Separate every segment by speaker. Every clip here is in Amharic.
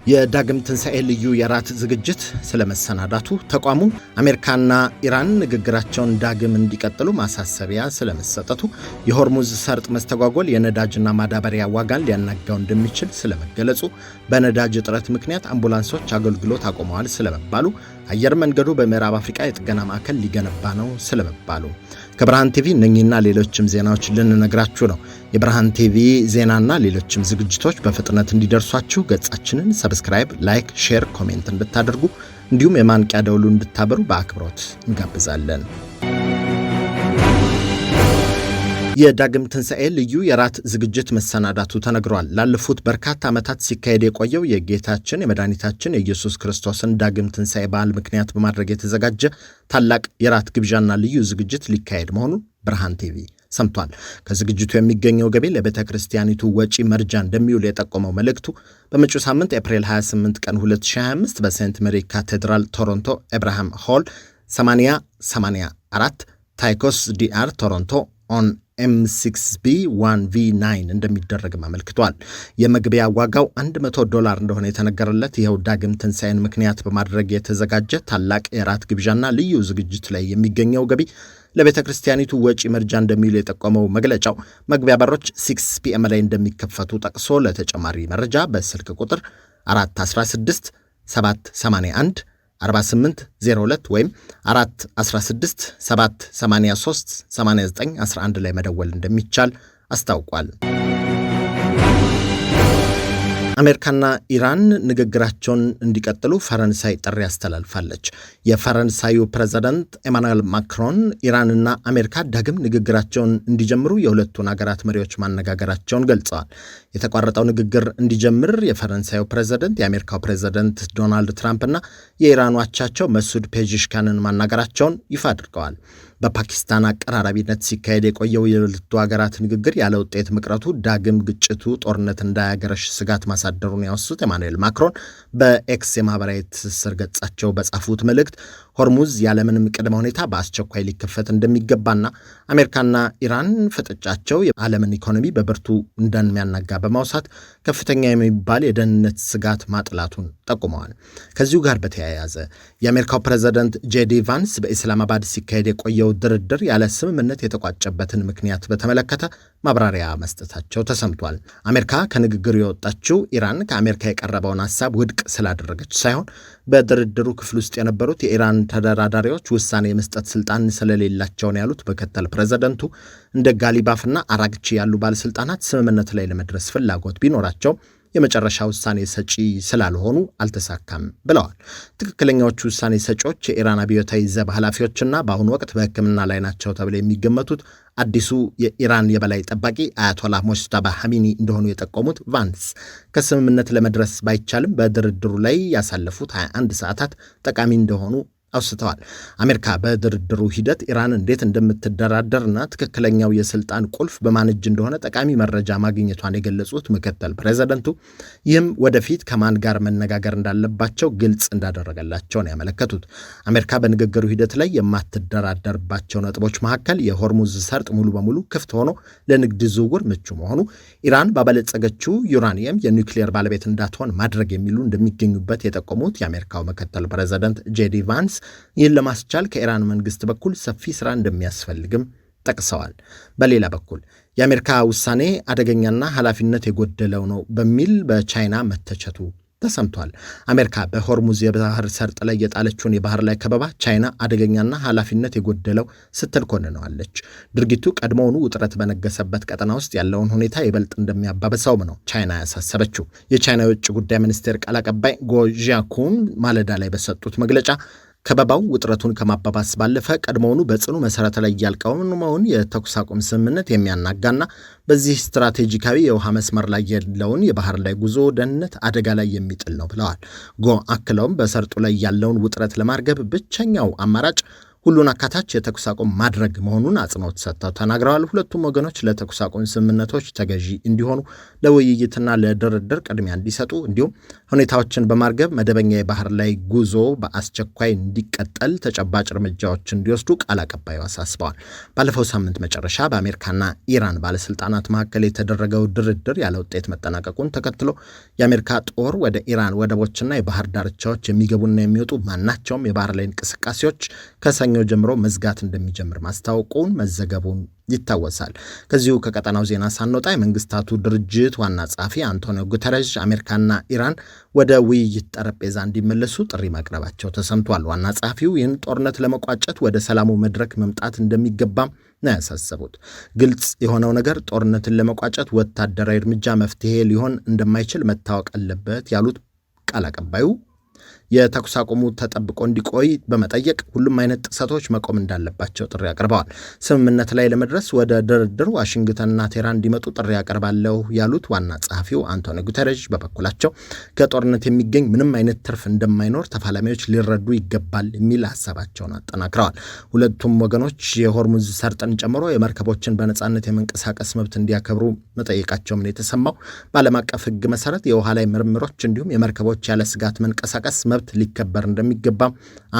Speaker 1: የዳግም ትንሣኤ ልዩ የራት ዝግጅት ስለመሰናዳቱ፣ ተቋሙ አሜሪካና ኢራን ንግግራቸውን ዳግም እንዲቀጥሉ ማሳሰቢያ ስለመሰጠቱ፣ የሆርሙዝ ሰርጥ መስተጓጎል የነዳጅና ማዳበሪያ ዋጋን ሊያናጋው እንደሚችል ስለመገለጹ፣ በነዳጅ እጥረት ምክንያት አምቡላንሶች አገልግሎት አቆመዋል ስለመባሉ፣ አየር መንገዱ በምዕራብ አፍሪካ የጥገና ማዕከል ሊገነባ ነው ስለመባሉ ከብርሃን ቲቪ እነኚህና ሌሎችም ዜናዎች ልንነግራችሁ ነው። የብርሃን ቲቪ ዜናና ሌሎችም ዝግጅቶች በፍጥነት እንዲደርሷችሁ ገጻችንን ሰብስክራይብ፣ ላይክ፣ ሼር፣ ኮሜንት እንድታደርጉ እንዲሁም የማንቂያ ደውሉ እንድታበሩ በአክብሮት እንጋብዛለን። የዳግም ትንሣኤ ልዩ የራት ዝግጅት መሰናዳቱ ተነግሯል። ላለፉት በርካታ ዓመታት ሲካሄድ የቆየው የጌታችን የመድኃኒታችን የኢየሱስ ክርስቶስን ዳግም ትንሣኤ በዓል ምክንያት በማድረግ የተዘጋጀ ታላቅ የራት ግብዣና ልዩ ዝግጅት ሊካሄድ መሆኑን ብርሃን ቲቪ ሰምቷል። ከዝግጅቱ የሚገኘው ገቢ ለቤተ ክርስቲያኒቱ ወጪ መርጃ እንደሚውል የጠቆመው መልእክቱ በመጪው ሳምንት ኤፕሪል 28 ቀን 2025 በሴንት ሜሪ ካቴድራል ቶሮንቶ ኤብርሃም ሆል 8084 ታይኮስ ዲአር ቶሮንቶ ኦን M6B1V9 እንደሚደረግም አመልክቷል። የመግቢያ ዋጋው $100 እንደሆነ የተነገረለት ይኸው ዳግም ትንሣኤን ምክንያት በማድረግ የተዘጋጀ ታላቅ የራት ግብዣና ልዩ ዝግጅት ላይ የሚገኘው ገቢ ለቤተ ክርስቲያኒቱ ወጪ መርጃ እንደሚውል የጠቆመው መግለጫው መግቢያ በሮች 6 PM ላይ እንደሚከፈቱ ጠቅሶ ለተጨማሪ መረጃ በስልክ ቁጥር 416 781 4802 ወይም 416 783 8911 ላይ መደወል እንደሚቻል አስታውቋል። አሜሪካና ኢራን ንግግራቸውን እንዲቀጥሉ ፈረንሳይ ጥሪ አስተላልፋለች። የፈረንሳዩ ፕሬዝዳንት ኤማኑኤል ማክሮን ኢራንና አሜሪካ ዳግም ንግግራቸውን እንዲጀምሩ የሁለቱን ሀገራት መሪዎች ማነጋገራቸውን ገልጸዋል። የተቋረጠው ንግግር እንዲጀምር የፈረንሳዩ ፕሬዝዳንት የአሜሪካው ፕሬዝዳንት ዶናልድ ትራምፕና የኢራኑ አቻቸው መሱድ ፔጂሽካንን ማናገራቸውን ይፋ አድርገዋል። በፓኪስታን አቀራራቢነት ሲካሄድ የቆየው የሁለቱ ሀገራት ንግግር ያለ ውጤት መቅረቱ ዳግም ግጭቱ ጦርነት እንዳያገረሽ ስጋት ማሳደሩን ያወሱት ኤማኑኤል ማክሮን በኤክስ የማህበራዊ ትስስር ገጻቸው በጻፉት መልእክት ሆርሙዝ ያለምንም ቅድመ ሁኔታ በአስቸኳይ ሊከፈት እንደሚገባና አሜሪካና ኢራን ፍጥጫቸው የዓለምን ኢኮኖሚ በብርቱ እንደሚያናጋ በማውሳት ከፍተኛ የሚባል የደህንነት ስጋት ማጥላቱን ጠቁመዋል። ከዚሁ ጋር በተያያዘ የአሜሪካው ፕሬዝዳንት ጄዲ ቫንስ በኢስላማባድ ሲካሄድ የቆየው ድርድር ያለ ስምምነት የተቋጨበትን ምክንያት በተመለከተ ማብራሪያ መስጠታቸው ተሰምቷል። አሜሪካ ከንግግሩ የወጣችው ኢራን ከአሜሪካ የቀረበውን ሐሳብ ውድቅ ስላደረገች ሳይሆን በድርድሩ ክፍል ውስጥ የነበሩት የኢራን ተደራዳሪዎች ውሳኔ የመስጠት ስልጣን ስለሌላቸው ነው ያሉት ምክትል ፕሬዝዳንቱ እንደ ጋሊባፍና አራግቺ ያሉ ባለስልጣናት ስምምነት ላይ ለመድረስ ፍላጎት ቢኖራቸው የመጨረሻ ውሳኔ ሰጪ ስላልሆኑ አልተሳካም ብለዋል። ትክክለኛዎቹ ውሳኔ ሰጪዎች የኢራን አብዮታዊ ዘብ ኃላፊዎችና በአሁኑ ወቅት በሕክምና ላይ ናቸው ተብለው የሚገመቱት አዲሱ የኢራን የበላይ ጠባቂ አያቶላህ ሞጅተባ ሐሚኒ እንደሆኑ የጠቆሙት ቫንስ ከስምምነት ለመድረስ ባይቻልም በድርድሩ ላይ ያሳለፉት 21 ሰዓታት ጠቃሚ እንደሆኑ አውስተዋል። አሜሪካ በድርድሩ ሂደት ኢራን እንዴት እንደምትደራደርና ትክክለኛው የስልጣን ቁልፍ በማን እጅ እንደሆነ ጠቃሚ መረጃ ማግኘቷን የገለጹት ምክትል ፕሬዝዳንቱ ይህም ወደፊት ከማን ጋር መነጋገር እንዳለባቸው ግልጽ እንዳደረገላቸው ነው ያመለከቱት። አሜሪካ በንግግሩ ሂደት ላይ የማትደራደርባቸው ነጥቦች መካከል የሆርሙዝ ሰርጥ ሙሉ በሙሉ ክፍት ሆኖ ለንግድ ዝውውር ምቹ መሆኑ፣ ኢራን ባበለጸገችው ዩራኒየም የኒውክሌር ባለቤት እንዳትሆን ማድረግ የሚሉ እንደሚገኙበት የጠቆሙት የአሜሪካው ምክትል ፕሬዝዳንት ጄዲ ቫንስ ይህን ለማስቻል ከኢራን መንግስት በኩል ሰፊ ስራ እንደሚያስፈልግም ጠቅሰዋል። በሌላ በኩል የአሜሪካ ውሳኔ አደገኛና ኃላፊነት የጎደለው ነው በሚል በቻይና መተቸቱ ተሰምቷል። አሜሪካ በሆርሙዝ የባህር ሰርጥ ላይ የጣለችውን የባህር ላይ ከበባ ቻይና አደገኛና ኃላፊነት የጎደለው ስትል ኮንነዋለች። ድርጊቱ ቀድሞውኑ ውጥረት በነገሰበት ቀጠና ውስጥ ያለውን ሁኔታ ይበልጥ እንደሚያባብሰውም ነው ቻይና ያሳሰበችው። የቻይና የውጭ ጉዳይ ሚኒስቴር ቃል አቀባይ ጎ ዢያኩን ማለዳ ላይ በሰጡት መግለጫ ከበባው ውጥረቱን ከማባባስ ባለፈ ቀድሞውኑ በጽኑ መሰረት ላይ ያልቀውን የተኩስ አቁም ስምምነት የሚያናጋና በዚህ ስትራቴጂካዊ የውሃ መስመር ላይ ያለውን የባህር ላይ ጉዞ ደህንነት አደጋ ላይ የሚጥል ነው ብለዋል። ጎ አክለውም በሰርጡ ላይ ያለውን ውጥረት ለማርገብ ብቸኛው አማራጭ ሁሉን አካታች የተኩስ አቁም ማድረግ መሆኑን አጽንኦት ሰጥተው ተናግረዋል። ሁለቱም ወገኖች ለተኩስ አቁም ስምምነቶች ተገዢ እንዲሆኑ፣ ለውይይትና ለድርድር ቅድሚያ እንዲሰጡ እንዲሁም ሁኔታዎችን በማርገብ መደበኛ የባህር ላይ ጉዞ በአስቸኳይ እንዲቀጠል ተጨባጭ እርምጃዎች እንዲወስዱ ቃል አቀባዩ አሳስበዋል። ባለፈው ሳምንት መጨረሻ በአሜሪካና ኢራን ባለስልጣናት መካከል የተደረገው ድርድር ያለ ውጤት መጠናቀቁን ተከትሎ የአሜሪካ ጦር ወደ ኢራን ወደቦችና የባህር ዳርቻዎች የሚገቡና የሚወጡ ማናቸውም የባህር ላይ እንቅስቃሴዎች ከሰኞ ጀምሮ መዝጋት እንደሚጀምር ማስታወቁን መዘገቡን ይታወሳል። ከዚሁ ከቀጠናው ዜና ሳንወጣ የመንግስታቱ ድርጅት ዋና ጸሐፊ አንቶኒዮ ጉተረዥ አሜሪካና ኢራን ወደ ውይይት ጠረጴዛ እንዲመለሱ ጥሪ ማቅረባቸው ተሰምቷል። ዋና ጸሐፊው ይህን ጦርነት ለመቋጨት ወደ ሰላሙ መድረክ መምጣት እንደሚገባም ነው ያሳሰቡት። ግልጽ የሆነው ነገር ጦርነትን ለመቋጨት ወታደራዊ እርምጃ መፍትሄ ሊሆን እንደማይችል መታወቅ አለበት ያሉት ቃል አቀባዩ የተኩስ አቁሙ ተጠብቆ እንዲቆይ በመጠየቅ ሁሉም አይነት ጥሰቶች መቆም እንዳለባቸው ጥሪ አቅርበዋል። ስምምነት ላይ ለመድረስ ወደ ድርድር ዋሽንግተንና ቴህራን እንዲመጡ ጥሪ አቀርባለሁ ያሉት ዋና ጸሐፊው አንቶኒዮ ጉተረዥ በበኩላቸው ከጦርነት የሚገኝ ምንም አይነት ትርፍ እንደማይኖር ተፋላሚዎች ሊረዱ ይገባል የሚል ሀሳባቸውን አጠናክረዋል። ሁለቱም ወገኖች የሆርሙዝ ሰርጥን ጨምሮ የመርከቦችን በነጻነት የመንቀሳቀስ መብት እንዲያከብሩ መጠየቃቸውም ነው የተሰማው። በዓለም አቀፍ ሕግ መሰረት የውሃ ላይ ምርምሮች እንዲሁም የመርከቦች ያለ ስጋት መንቀሳቀስ መብት ሊከበር እንደሚገባ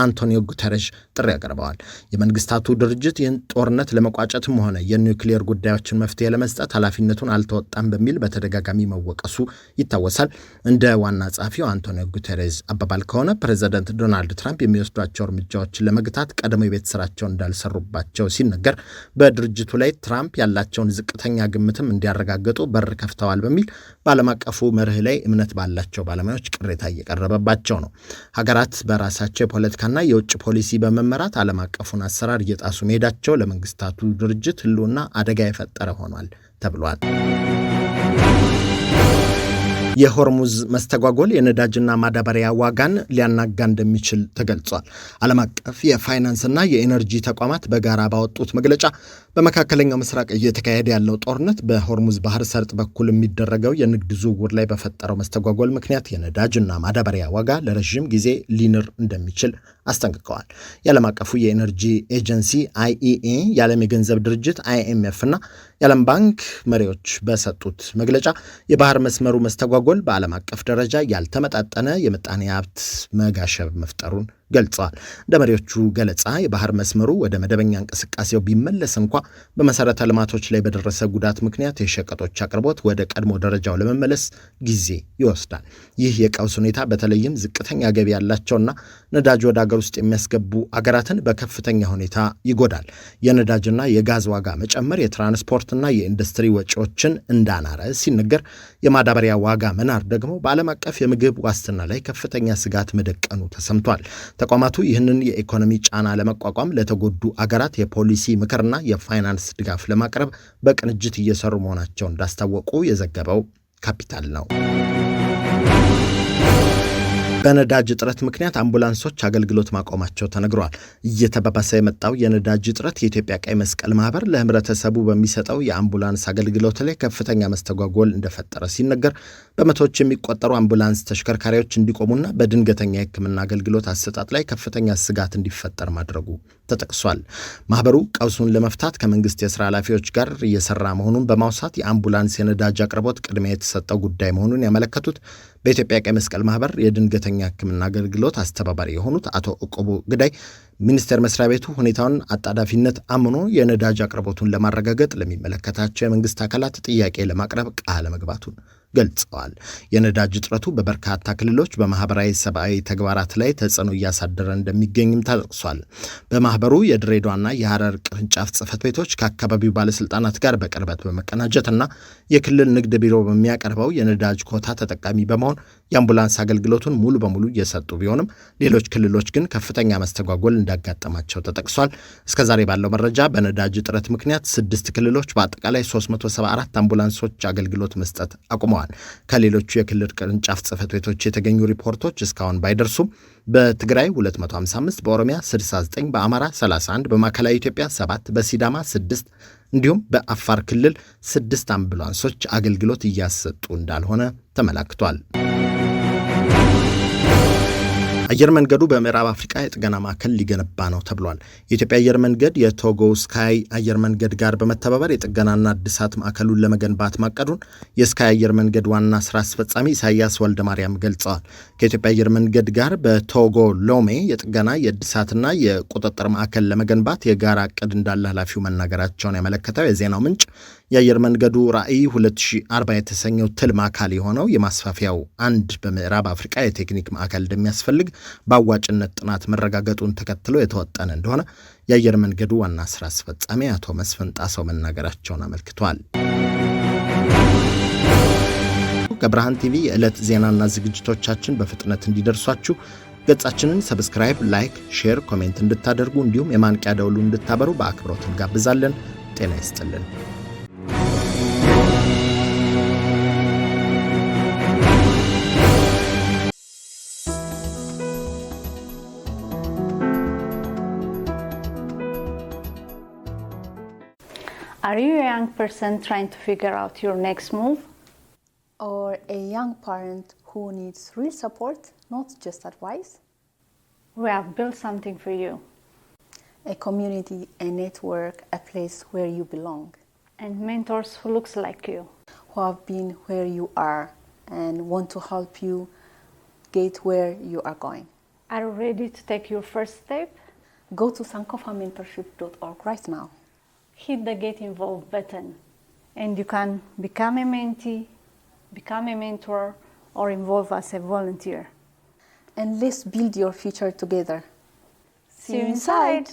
Speaker 1: አንቶኒዮ ጉተረዥ ጥሪ ያቀርበዋል። የመንግስታቱ ድርጅት ይህን ጦርነት ለመቋጨትም ሆነ የኒውክሌር ጉዳዮችን መፍትሄ ለመስጠት ኃላፊነቱን አልተወጣም በሚል በተደጋጋሚ መወቀሱ ይታወሳል። እንደ ዋና ጸሐፊው አንቶኒዮ ጉተረዥ አባባል ከሆነ ፕሬዚዳንት ዶናልድ ትራምፕ የሚወስዷቸው እርምጃዎችን ለመግታት ቀድሞ የቤት ስራቸውን እንዳልሰሩባቸው ሲነገር በድርጅቱ ላይ ትራምፕ ያላቸውን ዝቅተኛ ግምትም እንዲያረጋግጡ በር ከፍተዋል በሚል በዓለም አቀፉ መርህ ላይ እምነት ባላቸው ባለሙያዎች ቅሬታ እየቀረበባቸው ነው። ሀገራት በራሳቸው የፖለቲካና የውጭ ፖሊሲ በመመራት ዓለም አቀፉን አሰራር እየጣሱ መሄዳቸው ለመንግስታቱ ድርጅት ሕልውና አደጋ የፈጠረ ሆኗል ተብሏል። የሆርሙዝ መስተጓጎል የነዳጅና ማዳበሪያ ዋጋን ሊያናጋ እንደሚችል ተገልጿል። ዓለም አቀፍ የፋይናንስና የኤነርጂ ተቋማት በጋራ ባወጡት መግለጫ በመካከለኛው ምስራቅ እየተካሄደ ያለው ጦርነት በሆርሙዝ ባህር ሰርጥ በኩል የሚደረገው የንግድ ዝውውር ላይ በፈጠረው መስተጓጎል ምክንያት የነዳጅና ማዳበሪያ ዋጋ ለረዥም ጊዜ ሊንር እንደሚችል አስጠንቅቀዋል። የዓለም አቀፉ የኤነርጂ ኤጀንሲ IEA፣ የዓለም የገንዘብ ድርጅት IMF እና የዓለም ባንክ መሪዎች በሰጡት መግለጫ የባህር መስመሩ መስተጓጎል በዓለም አቀፍ ደረጃ ያልተመጣጠነ የምጣኔ ሀብት መጋሸብ መፍጠሩን ገልጸዋል። እንደ መሪዎቹ ገለጻ የባህር መስመሩ ወደ መደበኛ እንቅስቃሴው ቢመለስ እንኳ በመሰረተ ልማቶች ላይ በደረሰ ጉዳት ምክንያት የሸቀጦች አቅርቦት ወደ ቀድሞ ደረጃው ለመመለስ ጊዜ ይወስዳል። ይህ የቀውስ ሁኔታ በተለይም ዝቅተኛ ገቢ ያላቸውና ነዳጅ ወደ አገር ውስጥ የሚያስገቡ አገራትን በከፍተኛ ሁኔታ ይጎዳል። የነዳጅና የጋዝ ዋጋ መጨመር የትራንስፖርትና የኢንዱስትሪ ወጪዎችን እንዳናረ ሲነገር፣ የማዳበሪያ ዋጋ መናር ደግሞ በዓለም አቀፍ የምግብ ዋስትና ላይ ከፍተኛ ስጋት መደቀኑ ተሰምቷል። ተቋማቱ ይህንን የኢኮኖሚ ጫና ለመቋቋም ለተጎዱ አገራት የፖሊሲ ምክርና የፋይናንስ ድጋፍ ለማቅረብ በቅንጅት እየሰሩ መሆናቸውን እንዳስታወቁ የዘገበው ካፒታል ነው። በነዳጅ እጥረት ምክንያት አምቡላንሶች አገልግሎት ማቆማቸው ተነግሯል። እየተባባሰ የመጣው የነዳጅ እጥረት የኢትዮጵያ ቀይ መስቀል ማህበር ለህብረተሰቡ በሚሰጠው የአምቡላንስ አገልግሎት ላይ ከፍተኛ መስተጓጎል እንደፈጠረ ሲነገር፣ በመቶዎች የሚቆጠሩ አምቡላንስ ተሽከርካሪዎች እንዲቆሙና በድንገተኛ የሕክምና አገልግሎት አሰጣጥ ላይ ከፍተኛ ስጋት እንዲፈጠር ማድረጉ ተጠቅሷል። ማህበሩ ቀውሱን ለመፍታት ከመንግስት የስራ ኃላፊዎች ጋር እየሰራ መሆኑን በማውሳት የአምቡላንስ የነዳጅ አቅርቦት ቅድሚያ የተሰጠው ጉዳይ መሆኑን ያመለከቱት በኢትዮጵያ ቀይ መስቀል ማህበር የድንገተኛ ሕክምና አገልግሎት አስተባባሪ የሆኑት አቶ ዕቁቡ ግዳይ ሚኒስቴር መስሪያ ቤቱ ሁኔታውን አጣዳፊነት አምኖ የነዳጅ አቅርቦቱን ለማረጋገጥ ለሚመለከታቸው የመንግስት አካላት ጥያቄ ለማቅረብ ቃል መግባቱን ገልጸዋል። የነዳጅ እጥረቱ በበርካታ ክልሎች በማህበራዊ ሰብአዊ ተግባራት ላይ ተጽዕኖ እያሳደረ እንደሚገኝም ተጠቅሷል። በማህበሩ የድሬዳዋና የሐረር ቅርንጫፍ ጽህፈት ቤቶች ከአካባቢው ባለስልጣናት ጋር በቅርበት በመቀናጀትና የክልል ንግድ ቢሮ በሚያቀርበው የነዳጅ ኮታ ተጠቃሚ በመሆን የአምቡላንስ አገልግሎቱን ሙሉ በሙሉ እየሰጡ ቢሆንም ሌሎች ክልሎች ግን ከፍተኛ መስተጓጎል እንዳጋጠማቸው ተጠቅሷል። እስከዛሬ ባለው መረጃ በነዳጅ እጥረት ምክንያት 6 ክልሎች በአጠቃላይ 374 አምቡላንሶች አገልግሎት መስጠት አቁመዋል። ከሌሎቹ የክልል ቅርንጫፍ ጽህፈት ቤቶች የተገኙ ሪፖርቶች እስካሁን ባይደርሱም በትግራይ 255፣ በኦሮሚያ 69፣ በአማራ 31፣ በማዕከላዊ ኢትዮጵያ 7፣ በሲዳማ 6 እንዲሁም በአፋር ክልል 6 አምቡላንሶች አገልግሎት እያሰጡ እንዳልሆነ ተመላክቷል። አየር መንገዱ በምዕራብ አፍሪካ የጥገና ማዕከል ሊገነባ ነው ተብሏል። የኢትዮጵያ አየር መንገድ የቶጎ ስካይ አየር መንገድ ጋር በመተባበር የጥገናና እድሳት ማዕከሉን ለመገንባት ማቀዱን የስካይ አየር መንገድ ዋና ስራ አስፈጻሚ ኢሳያስ ወልደማርያም ገልጸዋል። ከኢትዮጵያ አየር መንገድ ጋር በቶጎ ሎሜ የጥገና የእድሳትና የቁጥጥር ማዕከል ለመገንባት የጋራ እቅድ እንዳለ ኃላፊው መናገራቸውን ያመለከተው የዜናው ምንጭ የአየር መንገዱ ራዕይ 2040 የተሰኘው ትልም አካል የሆነው የማስፋፊያው አንድ በምዕራብ አፍሪካ የቴክኒክ ማዕከል እንደሚያስፈልግ በአዋጭነት ጥናት መረጋገጡን ተከትሎ የተወጠነ እንደሆነ የአየር መንገዱ ዋና ስራ አስፈጻሚ አቶ መስፍን ጣሰው መናገራቸውን አመልክቷል። ከብርሃን ቲቪ የዕለት ዜናና ዝግጅቶቻችን በፍጥነት እንዲደርሷችሁ ገጻችንን ሰብስክራይብ፣ ላይክ፣ ሼር፣ ኮሜንት እንድታደርጉ እንዲሁም የማንቂያ ደውሉ እንድታበሩ በአክብሮት እንጋብዛለን። ጤና ይስጥልን።
Speaker 2: Are you a young person trying to figure out your next move?
Speaker 3: Or a young parent who needs real support, not just advice?
Speaker 2: We have built something for you.
Speaker 3: A community, a network, a place where you belong.
Speaker 2: And mentors who looks like you.
Speaker 3: Who have been where you are and want to help you get where you are going.
Speaker 2: Are you ready to take your first step?
Speaker 3: Go to sankofamentorship.org right now.
Speaker 2: Hit the Get Involved button and you can become a mentee, become a mentor, or involve as a volunteer.
Speaker 3: And let's build your future together.
Speaker 2: See you inside!